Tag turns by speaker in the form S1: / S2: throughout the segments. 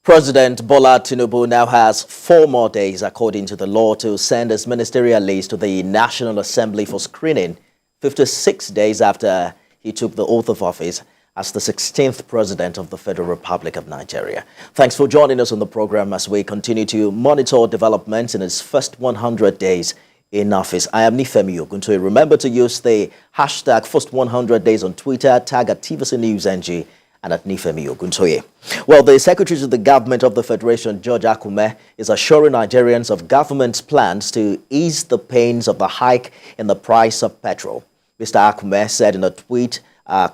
S1: President Bola Tinubu now has 4 more days, according to the law, to send his ministerial list to the National Assembly for screening, 56 days after he took the oath of office as the 16th President of the Federal Republic of Nigeria. Thanks for joining us on the program as we continue to monitor developments in his first 100 days in office. I am Femi Akande. Remember to use the hashtag first 100 days on Twitter, tag at TVC News NG, and at Femi Akande. Well, the Secretary to the Government of the Federation, George Akume, is assuring Nigerians of government's plans to ease the pains of the hike in the price of petrol. Mr. Akume said in a tweet,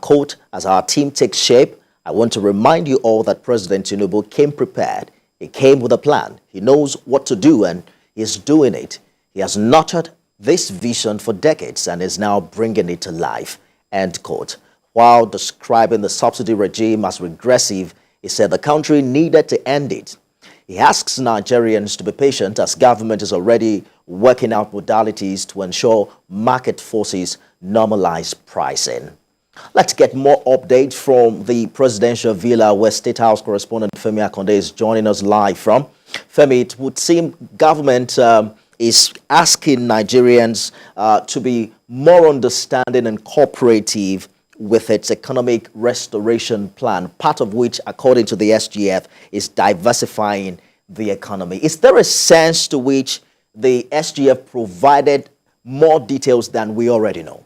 S1: quote, "As our team takes shape, I want to remind you all that President Tinubu came prepared. He came with a plan. He knows what to do and is doing it. He has nurtured this vision for decades and is now bringing it to life," end quote. While describing the subsidy regime as regressive, he said the country needed to end it. He asks Nigerians to be patient as government is already working out modalities to ensure market forces normalize pricing. Let's get more updates from the presidential villa where State House Correspondent Femi Akande is joining us live from. Femi, it would seem government is asking Nigerians to be more understanding and cooperative with its economic restoration plan, part of which, according to the SGF, is diversifying the economy. Is there a sense to which the SGF provided more details than we already know?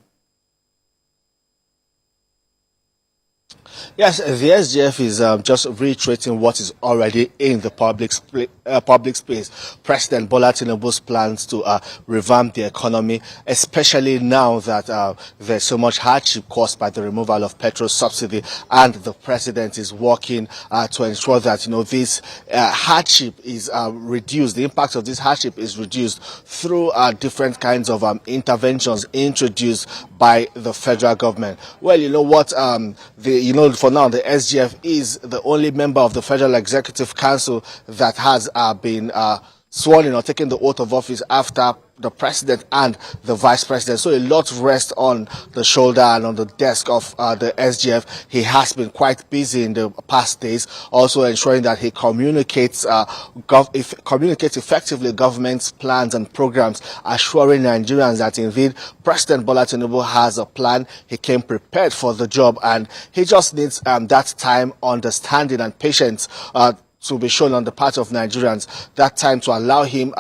S2: Yes, the SGF is just reiterating what is already in the public space. President Bola Tinubu's plans to revamp the economy, especially now that there's so much hardship caused by the removal of petrol subsidy, and the president is working to ensure that this hardship is reduced. The impact of this hardship is reduced through different kinds of interventions introduced by the federal government. Well, you know what? For now, the SGF is the only member of the Federal Executive Council that has been sworn in or taken the oath of office after the president and the vice president. So a lot rests on the shoulder and on the desk of the SGF. He has been quite busy in the past days, also ensuring that he communicates effectively government's plans and programs, assuring Nigerians that indeed President Bola Tinubu has a plan. He came prepared for the job, and he just needs that time, understanding and patience to be shown on the part of Nigerians, that time to allow him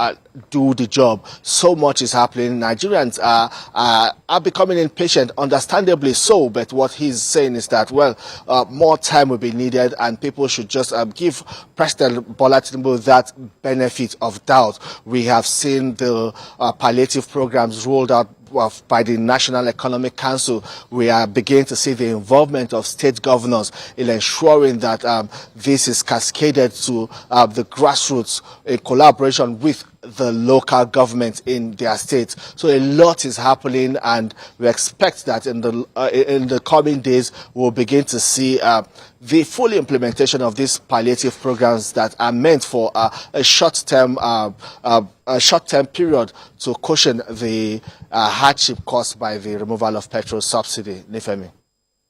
S2: do the job. So much is happening. Nigerians are becoming impatient, understandably so, but what he's saying is that, well, more time will be needed and people should just give President Bola Tinubu that benefit of doubt. We have seen the palliative programs rolled out by the National Economic Council. We are beginning to see the involvement of state governors in ensuring that this is cascaded to the grassroots in collaboration with the local government in their states. So a lot is happening, and we expect that in the coming days we'll begin to see the full implementation of these palliative programs that are meant for a short-term period to cushion the hardship caused by the removal of petrol subsidy. Nifemi.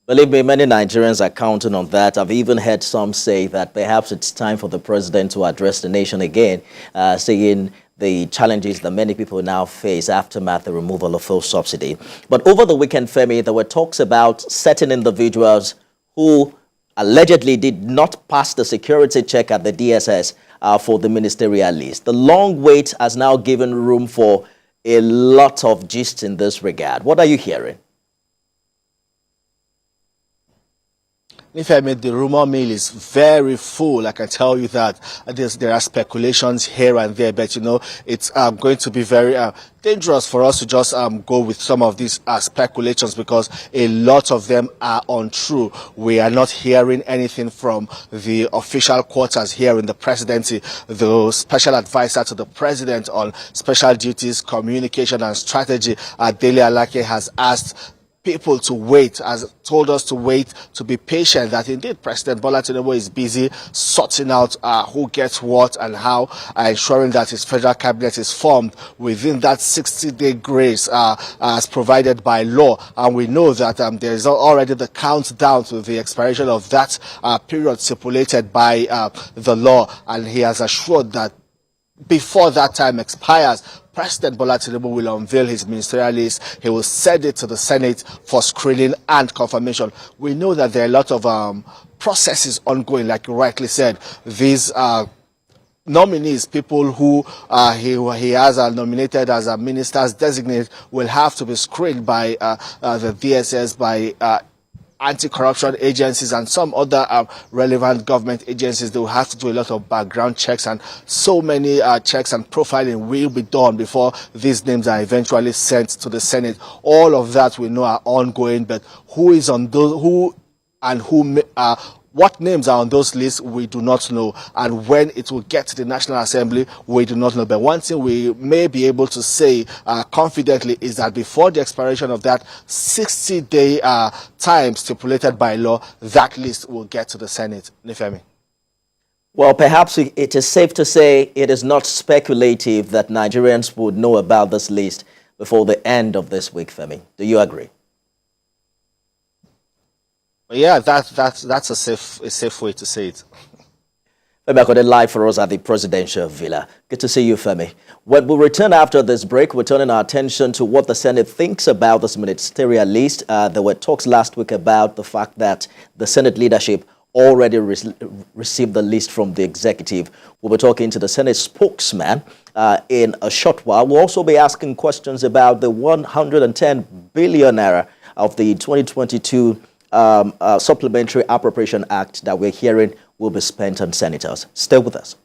S1: Believe me, many Nigerians are counting on that. I've even heard some say that perhaps it's time for the president to address the nation again, saying the challenges that many people now face aftermath the removal of fuel subsidy. But over the weekend, Femi, there were talks about certain individuals who allegedly did not pass the security check at the DSS for the ministerial list. The long wait has now given room for a lot of gist in this regard. What are you hearing?
S2: If I made the rumor mill is very full, I can tell you that there are speculations here and there, but it's going to be very dangerous for us to just go with some of these speculations, because a lot of them are untrue. We are not hearing anything from the official quarters here in the presidency. The special advisor to the president on special duties, communication and strategy, Dele Alake, has asked people to wait, has told us to wait, to be patient, that indeed President Bola Tinubu is busy sorting out who gets what and how, ensuring that his federal cabinet is formed within that 60-day grace as provided by law. And we know that there is already the countdown to the expiration of that period stipulated by the law, and he has assured that before that time expires, President Bola Tinubu will unveil his ministerial list. He will send it to the Senate for screening and confirmation. We know that there are a lot of processes ongoing, like you rightly said. These nominees, people who he has nominated as ministers designate, will have to be screened by the DSS, by anti-corruption agencies and some other relevant government agencies. They will have to do a lot of background checks, and so many checks and profiling will be done before these names are eventually sent to the Senate. All of that we know are ongoing, but who is on those, what names are on those lists, we do not know. And when it will get to the National Assembly, we do not know. But one thing we may be able to say confidently is that before the expiration of that 60-day time stipulated by law, that list will get to the Senate. Nifemi.
S1: Well, perhaps it is safe to say it is not speculative that Nigerians would know about this list before the end of this week, Femi. Do you agree?
S2: Yeah, that's a safe way to say it.
S1: Femi Akande live for us at the Presidential Villa. Good to see you, Femi. When we return after this break, we're turning our attention to what the Senate thinks about this ministerial list. There were talks last week about the fact that the Senate leadership already received the list from the executive. We'll be talking to the Senate spokesman in a short while. We'll also be asking questions about the 110 billion naira of the 2022 Supplementary Appropriation Act that we're hearing will be spent on senators. Stay with us.